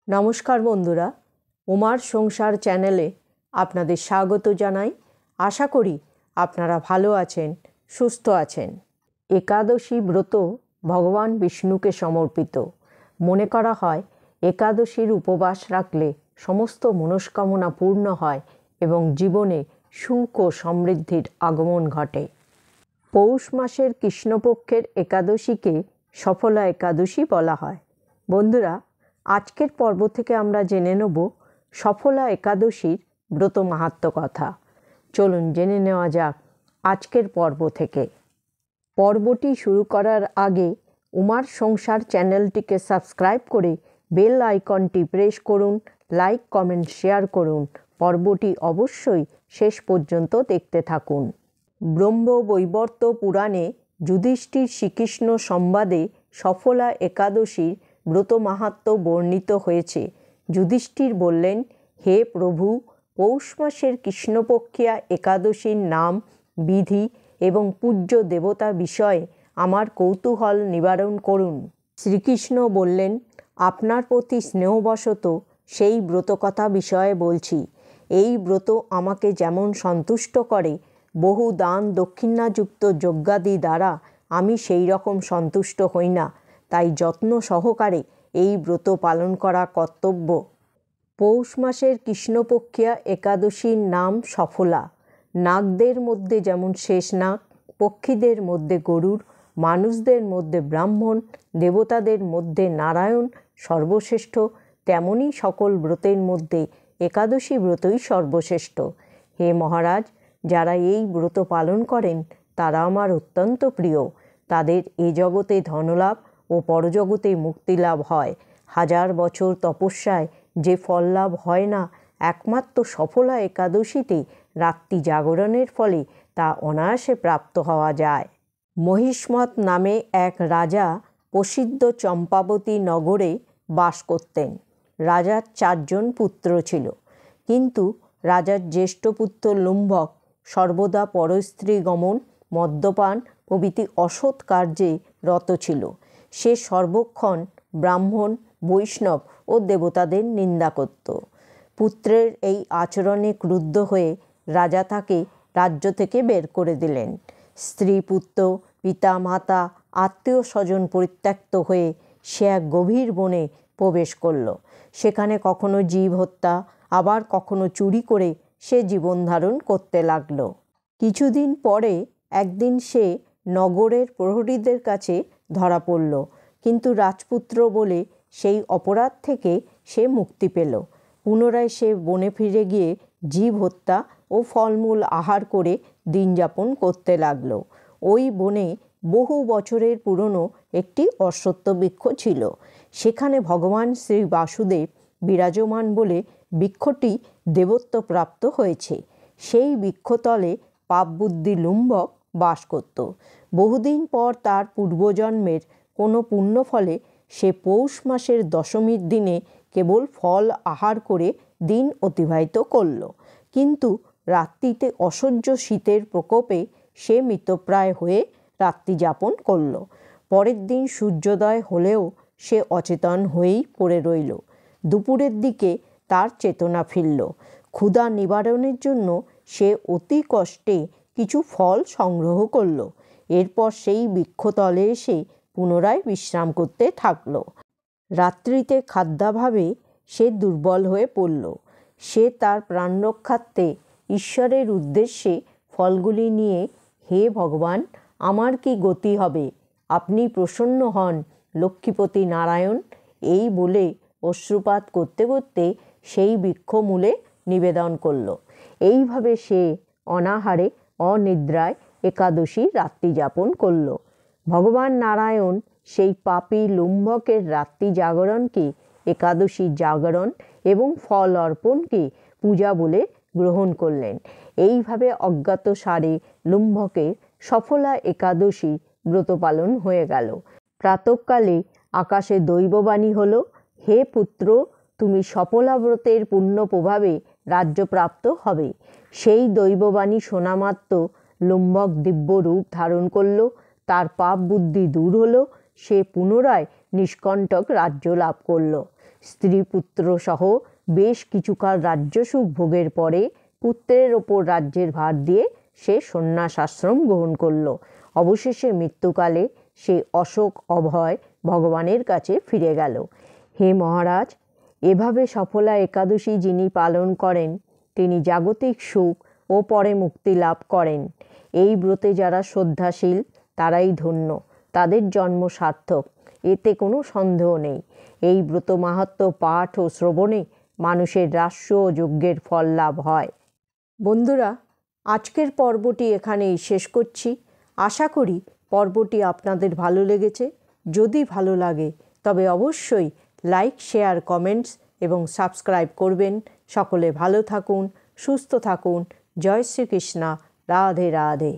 নমস্কার বন্ধুরা, উমার সংসার চ্যানেলে আপনাদের স্বাগত জানাই। আশা করি আপনারা ভালো আছেন, সুস্থ আছেন। একাদশী ব্রত ভগবান বিষ্ণুকে সমর্পিত। মনে করা হয় একাদশীর উপবাস রাখলে সমস্ত মনস্কামনা পূর্ণ হয় এবং জীবনে সুখ ও সমৃদ্ধির আগমন ঘটে। পৌষ মাসের কৃষ্ণপক্ষের একাদশীকে সফলা একাদশী বলা হয়। বন্ধুরা, আজকের পর্ব থেকে আমরা জেনে নেব সফলা একাদশীর ব্রত মাহাত্ম্য কথা। চলুন জেনে নেওয়া যাক আজকের পর্ব থেকে। পর্বটি শুরু করার আগে উমার সংসার চ্যানেলটিকে সাবস্ক্রাইব করে বেল আইকনটি প্রেস করুন, লাইক, কমেন্ট, শেয়ার করুন। পর্বটি অবশ্যই শেষ পর্যন্ত দেখতে থাকুন। ব্রহ্মবৈবর্ত পুরাণে যুধিষ্ঠির শ্রীকৃষ্ণ সংবাদে সফলা একাদশীর ব্রত মাহাত্ম্য বর্ণিত হয়েছে। যুধিষ্ঠির বললেন, হে প্রভু, পৌষ মাসের কৃষ্ণপক্ষিয়া একাদশীর নাম, বিধি এবং পূজ্য দেবতা বিষয়ে আমার কৌতূহল নিবারণ করুন। শ্রীকৃষ্ণ বললেন, আপনার প্রতি স্নেহবশত সেই ব্রতকথা বিষয়ে বলছি। এই ব্রত আমাকে যেমন সন্তুষ্ট করে, বহু দান দক্ষিণাযুক্ত যজ্ঞাদি দ্বারা আমি সেই রকম সন্তুষ্ট হই না। তাই যত্ন সহকারে এই ব্রত পালন করা কর্তব্য। পৌষ মাসের কৃষ্ণপক্ষিয়া একাদশীর নাম সফলা। নাগদের মধ্যে যেমন শেষ নাগ, পক্ষীদের মধ্যে গরুড়, মানুষদের মধ্যে ব্রাহ্মণ, দেবতাদের মধ্যে নারায়ণ সর্বশ্রেষ্ঠ, তেমনি সকল ব্রতের মধ্যে একাদশী ব্রতই সর্বশ্রেষ্ঠ। হে মহারাজ, যারা এই ব্রত পালন করেন তারা আমার অত্যন্ত প্রিয়। তাদের এ জগতে ধনলাভ ও পরজগতে মুক্তিলাভ হয়। হাজার বছর তপস্যায় যে ফল লাভ হয় না, একমাত্র সফলা একাদশীতে রাত্রি জাগরণের ফলে তা অনায়াসে প্রাপ্ত হওয়া যায়। মহিষ্মত নামে এক রাজা প্রসিদ্ধ চম্পাবতী নগরে বাস করতেন। রাজার 4 জন পুত্র ছিল, কিন্তু রাজার জ্যেষ্ঠ পুত্র লুম্ভক সর্বদা পরস্ত্রী গমন, মদ্যপান প্রভৃতি অসৎ কার্যে রত ছিল। সে সর্বক্ষণ ব্রাহ্মণ, বৈষ্ণব ও দেবতাদের নিন্দা করত। পুত্রের এই আচরণে ক্রুদ্ধ হয়ে রাজা তাকে রাজ্য থেকে বের করে দিলেন। স্ত্রী, পুত্র, পিতা, মাতা, আত্মীয় স্বজন পরিত্যক্ত হয়ে সে এক গভীর বনে প্রবেশ করল। সেখানে কখনো জীব হত্যা, আবার কখনো চুরি করে সে জীবন ধারণ করতে লাগলো। কিছুদিন পরে একদিন সে নগরের প্রহরীদের কাছে ধরা পড়ল, কিন্তু রাজপুত্র বলে সেই অপরাধ থেকে সে মুক্তি পেল। পুনরায় সে বনে ফিরে গিয়ে জীব হত্যা ও ফলমূল আহার করে দিন যাপন করতে লাগল। ওই বনে বহু বছরের পুরনো একটি অশ্বত্থ বৃক্ষ ছিল। সেখানে ভগবান শ্রী বাসুদেব বিরাজমান বলে বৃক্ষটি দেবত্ব প্রাপ্ত হয়েছে। সেই বৃক্ষতলে পাপবুদ্ধি লুম্ভক বাস করত। বহুদিন পর তার পূর্বজন্মের কোনো পুণ্যফলে সে পৌষ মাসের দশমীর দিনে কেবল ফল আহার করে দিন অতিবাহিত করল। কিন্তু রাত্রিতে অসহ্য শীতের প্রকোপে সে মৃতপ্রায় হয়ে রাত্রি যাপন করল। পরের দিন সূর্যোদয় হলেও সে অচেতন হয়েই পড়ে রইল। দুপুরের দিকে তার চেতনা ফিরল। ক্ষুধা নিবারণের জন্য সে অতি কষ্টে কিছু ফল সংগ্রহ করল। এরপর সেই বৃক্ষতলে এসে পুনরায় বিশ্রাম করতে থাকল। রাত্রিতে খাদ্যাভাবে সে দুর্বল হয়ে পড়ল। সে তার প্রাণরক্ষার্থে ঈশ্বরের উদ্দেশ্যে ফলগুলি নিয়ে, হে ভগবান, আমার কি গতি হবে? আপনি প্রসন্ন হন, লক্ষ্মীপতি নারায়ণ, এই বলে অশ্রুপাত করতে করতে সেই বৃক্ষমূলে নিবেদন করল। এইভাবে সে অনাহারে অনিদ্রায় একাদশী রাত্রি যাপন করল। ভগবান নারায়ণ সেই পাপী লুম্ভকের রাত্রি জাগরণকে একাদশী জাগরণ এবং ফল অর্পণকে পূজা বলে গ্রহণ করলেন। এইভাবে অজ্ঞাতসারে লুম্ভকের সফলা একাদশী ব্রত পালন হয়ে গেল। প্রাতঃকালে আকাশে দৈববাণী হল, হে পুত্র, তুমি সফলা ব্রতের পুণ্য প্রভাবে রাজ্যপ্রাপ্ত হবে। সেই দৈববাণী শোনামাত্র লুম্ভক দিব্য রূপ ধারণ করল। তার পাপ বুদ্ধি দূর হলো। সে পুনরায় নিষ্কণ্টক রাজ্য লাভ করল। স্ত্রী পুত্র সহ বেশ কিছুকাল রাজ্যসুখ ভোগের পরে পুত্রের ওপর রাজ্যের ভার দিয়ে সে সন্ন্যাস আশ্রম গ্রহণ করল। অবশেষে মৃত্যুকালে সে অশোক অভয় ভগবানের কাছে ফিরে গেল। হে মহারাজ, এভাবে সফলা একাদশী যিনি পালন করেন তিনি জাগতিক সুখ ও পরে মুক্তি লাভ করেন। এই ব্রতে যারা শ্রদ্ধাশীল তারাই ধন্য, তাদের জন্ম সার্থক, এতে কোনো সন্দেহ নেই। এই ব্রত মাহাত্ম্য পাঠ ও শ্রবণে মানুষের রাষ্ট্র ও যজ্ঞের ফল লাভ হয়। বন্ধুরা, আজকের পর্বটি এখানেই শেষ করছি। আশা করি পর্বটি আপনাদের ভালো লেগেছে। যদি ভালো লাগে তবে অবশ্যই লাইক, শেয়ার, কমেন্টস এবং সাবস্ক্রাইব করবেন। সকলে ভালো থাকুন, সুস্থ থাকুন। জয় শ্রীকৃষ্ণ। রাধে রাধে।